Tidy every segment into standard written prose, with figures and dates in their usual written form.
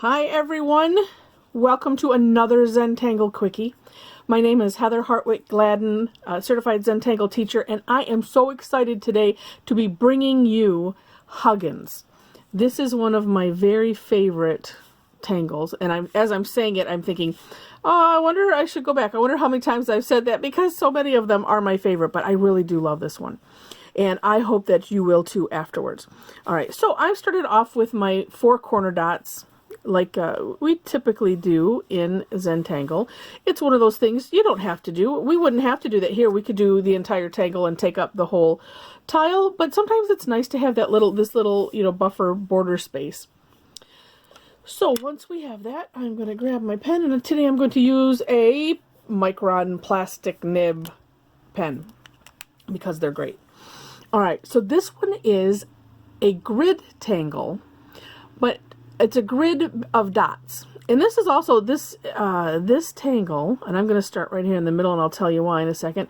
Hi everyone, welcome to another Zentangle Quickie. My name is Heather Hartwick Gladden, Certified Zentangle Teacher, and I am so excited today to be bringing you Huggins. This is one of my very favorite tangles, and as I'm saying it, I'm thinking, oh, I wonder, I should go back. I wonder how many times I've said that, because so many of them are my favorite, but I really do love this one. And I hope that you will too afterwards. All right, so I've started off with my 4 corner dots, like we typically do in Zentangle. It's one of those things you don't have to do. We wouldn't have to do that here. We could do the entire tangle and take up the whole tile, but sometimes it's nice to have that this little, buffer border space. So once we have that, I'm going to grab my pen, and today I'm going to use a micron plastic nib pen because they're great. All right, so this one is a grid tangle, but it's a grid of dots. And this is also, this tangle, and I'm going to start right here in the middle, and I'll tell you why in a second.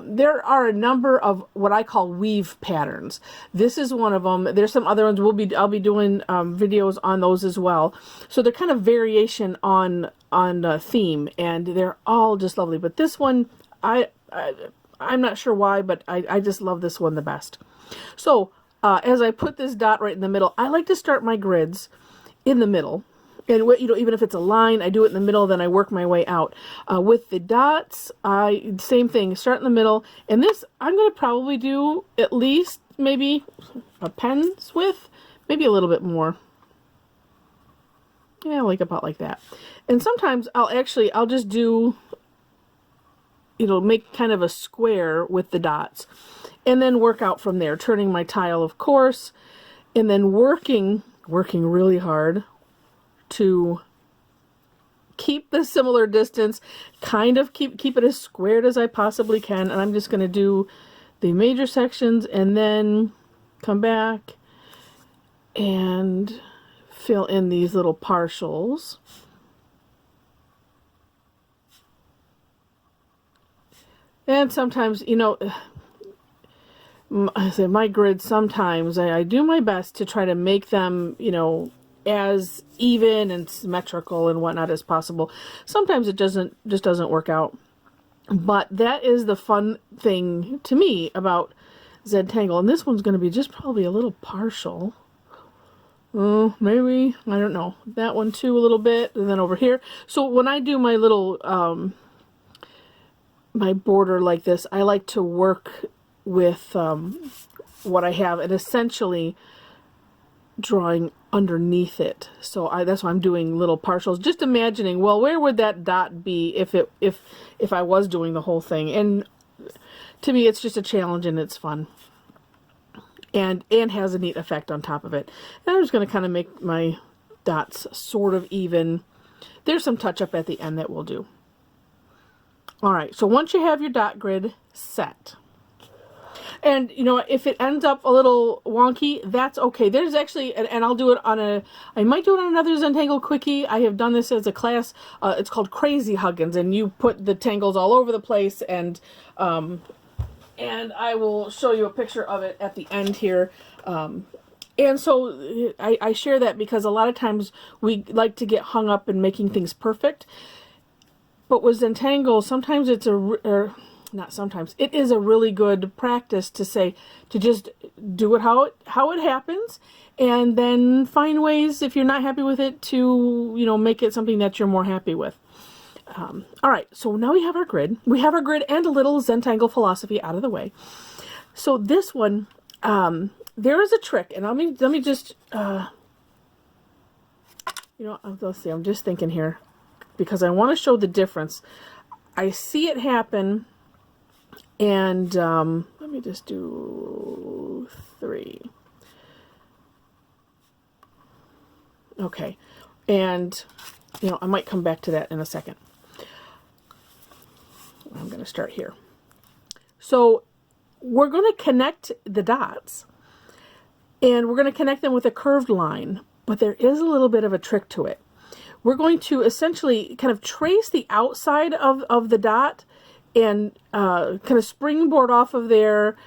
There are a number of what I call weave patterns. This is one of them. There's some other ones. I'll be doing videos on those as well. So they're kind of variation on theme, and they're all just lovely. But this one, I'm not sure why, but I just love this one the best. So as I put this dot right in the middle, I like to start my grids in the middle, and even if it's a line, I do it in the middle, then I work my way out. With the dots, same thing, start in the middle, and this I'm going to probably do at least maybe a pen's width, maybe a little bit more. Yeah, like about like that. And sometimes I'll just do, make kind of a square with the dots, and then work out from there, turning my tile, of course, and then working really hard to keep the similar distance, kind of keep it as squared as I possibly can. And I'm just going to do the major sections and then come back and fill in these little partials. And sometimes, I say my grids, sometimes I do my best to try to make them, as even and symmetrical and whatnot as possible. Sometimes it just doesn't work out. But that is the fun thing to me about Zentangle. And this one's going to be just probably a little partial. Oh, maybe, I don't know. That one too a little bit, and then over here. So when I do my little, my border like this, I like to work with what I have and essentially drawing underneath it. So that's why I'm doing little partials, just imagining, well, where would that dot be if I was doing the whole thing? And to me, it's just a challenge, and it's fun, and has a neat effect on top of it. And I'm just going to kind of make my dots sort of even. There's some touch up at the end that we'll do. All right, so once you have your dot grid set, and, if it ends up a little wonky, that's okay. There's actually, and I'll do it I might do it on another Zentangle Quickie. I have done this as a class. It's called Crazy Huggins, and you put the tangles all over the place, and I will show you a picture of it at the end here. And so I share that because a lot of times we like to get hung up in making things perfect. But with Zentangle, sometimes it's not sometimes, it is a really good practice to just do it how it happens, and then find ways, if you're not happy with it, to, make it something that you're more happy with. All right, so now we have our grid. We have our grid and a little Zentangle philosophy out of the way. So this one, there is a trick, and let me just, let's see, I'm just thinking here, because I want to show the difference. I see it happen. And let me just do 3. Okay. And, I might come back to that in a second. I'm going to start here. So we're going to connect the dots, and we're going to connect them with a curved line, but there is a little bit of a trick to it. We're going to essentially kind of trace the outside of the dot and kind of springboard off of there,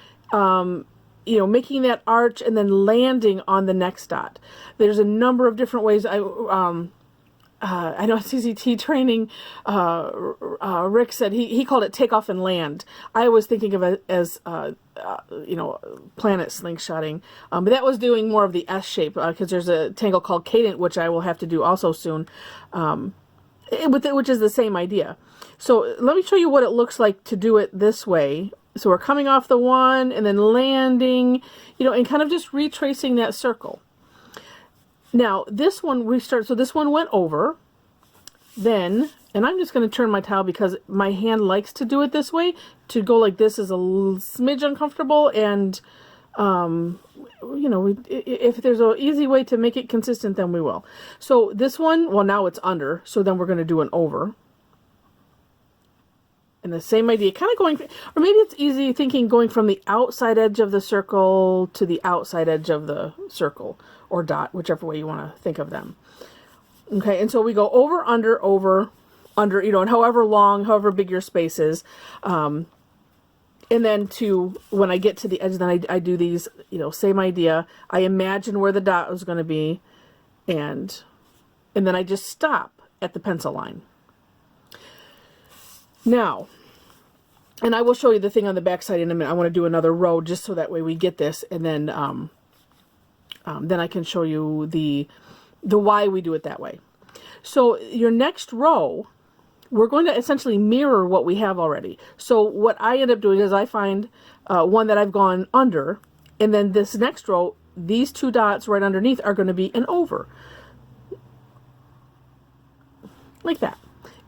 you know, making that arch and then landing on the next dot. There's a number of different ways. I know CZT training, Rick said he called it take off and land. I was thinking of it as, you know, planet slingshotting. But that was doing more of the S shape, because there's a tangle called cadent, which I will have to do also soon, which is the same idea. So let me show you what it looks like to do it this way. So we're coming off the one and then landing, you know, and kind of just retracing that circle. Now this one so this one went over, then, and I'm just going to turn my towel because my hand likes to do it this way. To go like this is a smidge uncomfortable, and you know, if there's an easy way to make it consistent, then we will. So this one, well, now it's under, so then we're going to do an over. And the same idea, kind of going, or maybe it's easy thinking going from the outside edge of the circle to the outside edge of the circle, or dot, whichever way you want to think of them. Okay, and so we go over, under, you know, and however long, however big your space is. And then when I get to the edge, then I do these, you know, same idea. I imagine where the dot is going to be, and then I just stop at the pencil line. Now, and I will show you the thing on the back side in a minute. I want to do another row just so that way we get this, and then I can show you the why we do it that way. So your next row, we're going to essentially mirror what we have already. So what I end up doing is I find one that I've gone under, and then this next row, these two dots right underneath are going to be an over. Like that.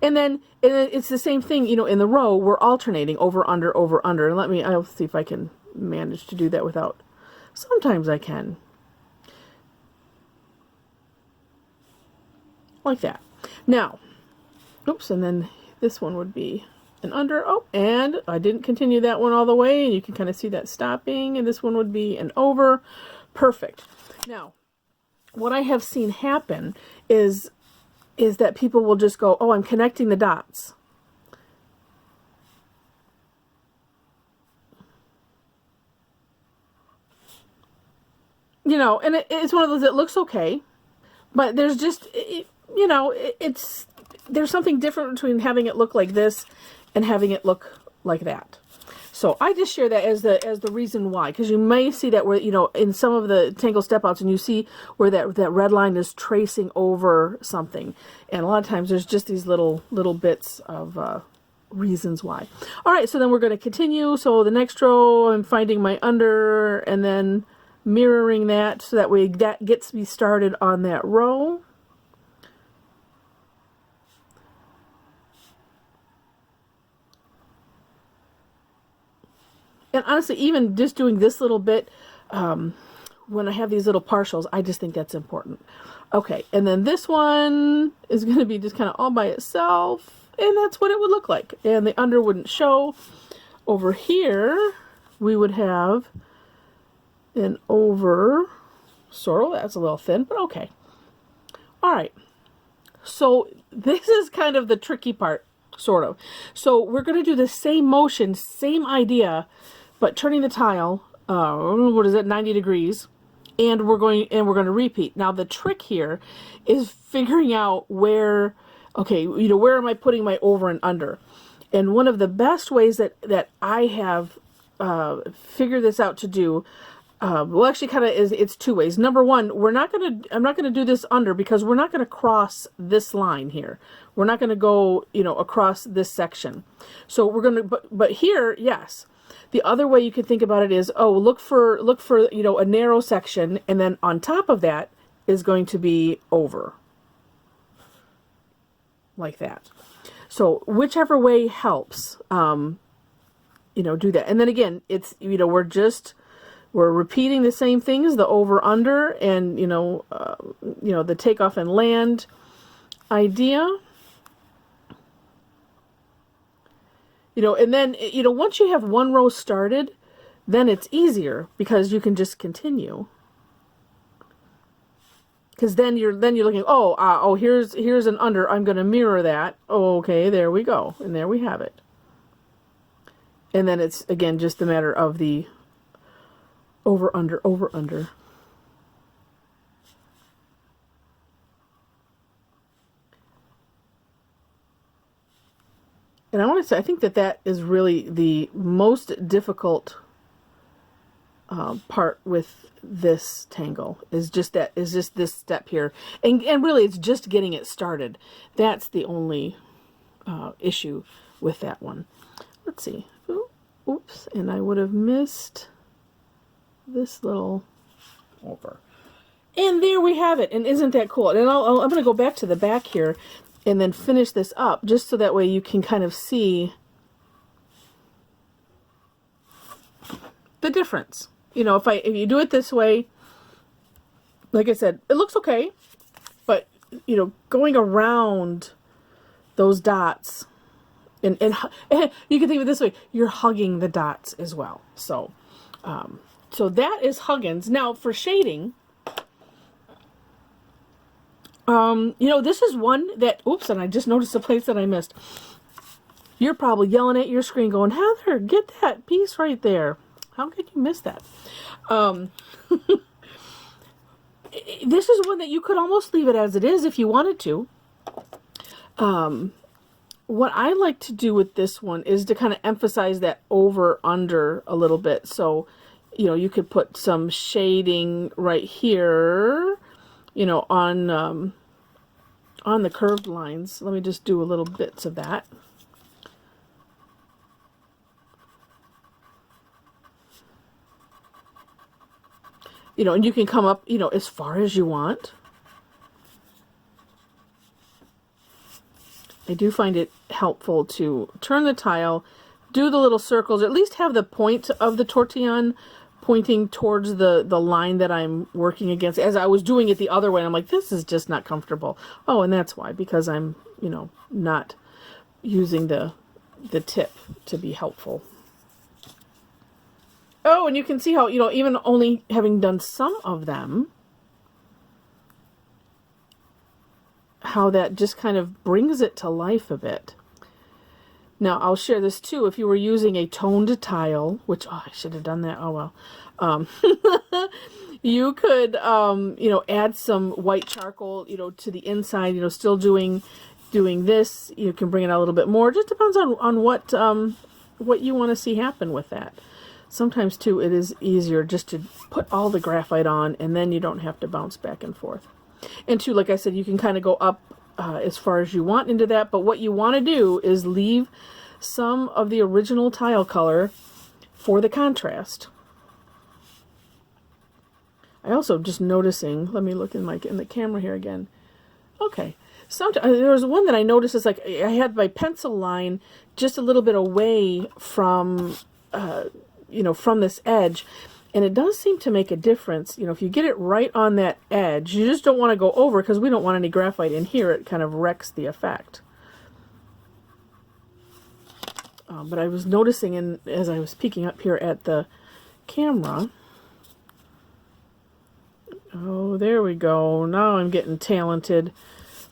And then it's the same thing, you know, in the row, we're alternating over, under, over, under. And I'll see if I can manage to do that without, sometimes I can. Like that. Now, oops, and then this one would be an under, oh, and I didn't continue that one all the way, and you can kind of see that stopping, and this one would be an over. Perfect. Now, what I have seen happen is that people will just go, oh, I'm connecting the dots. You know, and it's one of those that looks okay, but there's just, you know, there's something different between having it look like this and having it look like that. So I just share that as the reason why, because you may see that where, you know, in some of the tangle step outs, and you see where that red line is tracing over something, and a lot of times there's just these little bits of reasons why. All right, so then we're going to continue. So the next row, I'm finding my under and then mirroring that, so that way that gets me started on that row. And honestly, even just doing this little bit, when I have these little partials, I just think that's important. Okay, and then this one is going to be just kind of all by itself, and that's what it would look like. And the under wouldn't show. Over here, we would have an over, sort of, that's a little thin, but okay. All right, so this is kind of the tricky part, sort of. So we're going to do the same motion, same idea, but turning the tile, what is it, 90 degrees, and we're going to repeat. Now the trick here is figuring out where, okay, you know, where am I putting my over and under? And one of the best ways that I have figured this out to do, well, actually, kind of it's two ways. Number one, I'm not gonna do this under, because we're not gonna cross this line here. We're not gonna go, you know, across this section. So we're gonna, but here, yes. The other way you can think about it is, oh, look for you know, a narrow section, and then on top of that is going to be over, like that. So whichever way helps, you know, do that. And then again, it's, you know, we're repeating the same things, the over, under, and, you know, the takeoff and land idea. You know, and then, you know, once you have one row started, then it's easier, because you can just continue. Because then you're looking, oh, here's an under, I'm going to mirror that. Oh, okay, there we go, and there we have it. And then it's, again, just a matter of the over, under, over, under. And I want to say, I think that that is really the most difficult part with this tangle, is just this step here. And really it's just getting it started. That's the only issue with that one. Let's see. Oops, and I would have missed this little over. And there we have it. And isn't that cool? And I'm going to go back to the back here and then finish this up, just so that way you can kind of see the difference. You know, if you do it this way, like I said, it looks okay, but you know, going around those dots, and you can think of it this way, you're hugging the dots as well. So so that is Huggins. Now for shading, you know, this is one that, oops, and I just noticed a place that I missed. You're probably yelling at your screen going, Heather, get that piece right there. How could you miss that? This is one that you could almost leave it as it is if you wanted to. What I like to do with this one is to kind of emphasize that over under a little bit. So, you know, you could put some shading right here, you know, on the curved lines. Let me just do a little bits of that. You know, and you can come up, you know, as far as you want. I do find it helpful to turn the tile, do the little circles, or at least have the point of the tortillon pointing towards the line that I'm working against. As I was doing it the other way, I'm like, this is just not comfortable. Oh, and that's why, because I'm, you know, not using the tip to be helpful. Oh, and you can see how, you know, even only having done some of them, how that just kind of brings it to life a bit. Now, I'll share this too. If you were using a toned tile, which, oh, I should have done that. Oh, well. You could, you know, add some white charcoal, you know, to the inside, you know, still doing this. You can bring it out a little bit more. It just depends on what you want to see happen with that. Sometimes, too, it is easier just to put all the graphite on, and then you don't have to bounce back and forth. And, too, like I said, you can kind of go up as far as you want into that, but what you want to do is leave some of the original tile color for the contrast. I also just noticing, let me look in the camera here again. Okay. There was one that I noticed, is like I had my pencil line just a little bit away from you know, from this edge, and it does seem to make a difference. You know, if you get it right on that edge, you just don't want to go over, because we don't want any graphite in here. It kind of wrecks the effect. But I was noticing, as I was peeking up here at the camera, oh, there we go. Now I'm getting talented,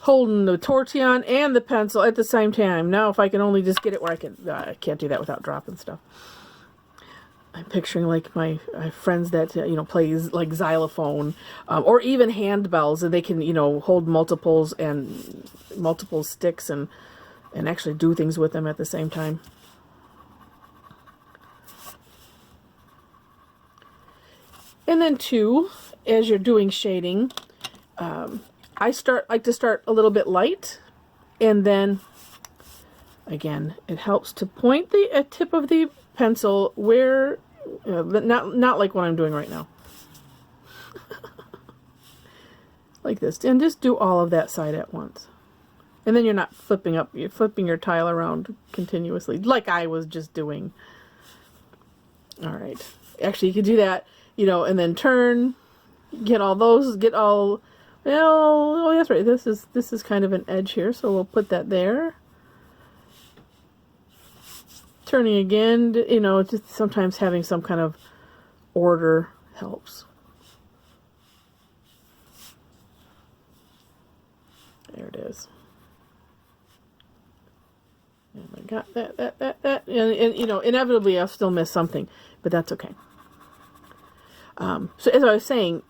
holding the tortillon and the pencil at the same time. Now if I can only just get it where I can't do that without dropping stuff. I'm picturing like my friends that, you know, play like xylophone, or even handbells, and they can, you know, hold multiple sticks and actually do things with them at the same time. And then too, as you're doing shading, I like to start a little bit light, and then again, it helps to point the tip of the pencil where, not like what I'm doing right now. Like this, and just do all of that side at once. And then you're not you're flipping your tile around continuously, like I was just doing. All right. Actually, you could do that, you know, and then turn, well, oh, that's right. This is kind of an edge here, so we'll put that there. Turning again, you know, just sometimes having some kind of order helps. There it is. And I got that. And, you know, inevitably I'll still miss something, but that's okay. So as I was saying,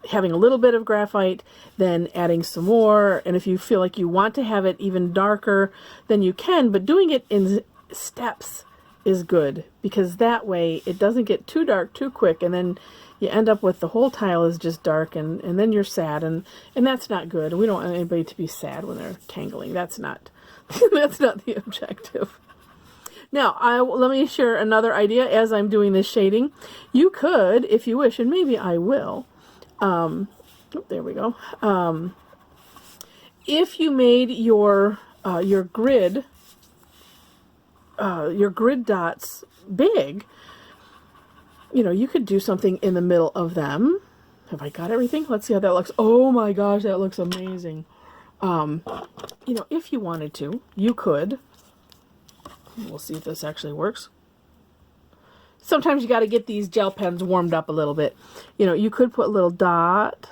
having a little bit of graphite, then adding some more, and if you feel like you want to have it even darker, then you can, but doing it in steps is good, because that way it doesn't get too dark too quick, and then you end up with the whole tile is just dark, and then you're sad, and that's not good. We don't want anybody to be sad when they're tangling. That's not that's not the objective. Now, let me share another idea as I'm doing this shading. You could, if you wish, and maybe I will, there we go. If you made your grid dots big, you could do something in the middle of them. Have I got everything? Let's see how that looks. Oh my gosh, that looks amazing. If you wanted to, you could. We'll see if this actually works. Sometimes you got to get these gel pens warmed up a little bit. You could put a little dot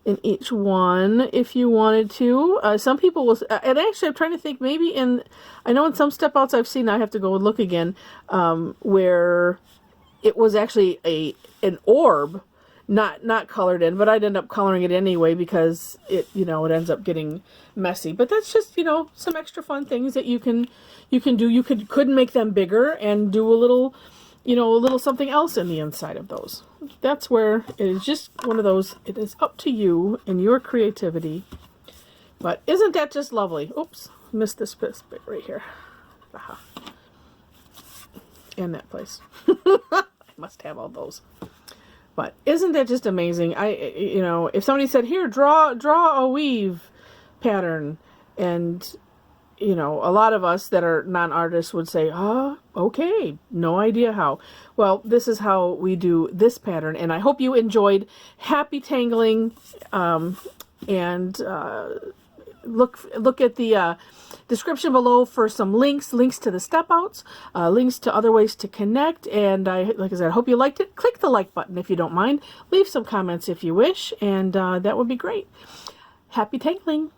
in each one if you wanted to. Some people will, and actually I'm trying to think, maybe I know in some step outs I've seen, I have to go and look again, where it was actually an orb, not colored in, but I'd end up coloring it anyway because it ends up getting messy. But that's just, some extra fun things that you can do. You could make them bigger and do a little something else in the inside of those. That's where it is just one of those, it is up to you and your creativity. But isn't that just lovely? Oops, missed this bit right here. Aha. And that place. I must have all those. But isn't that just amazing? If somebody said, here, draw a weave pattern, and a lot of us that are non-artists would say, okay, no idea how. Well, this is how we do this pattern, and I hope you enjoyed. Happy tangling, and look at the description below for some links to the step outs, links to other ways to connect, and like I said, I hope you liked it. Click the like button if you don't mind. Leave some comments if you wish, and that would be great. Happy tangling.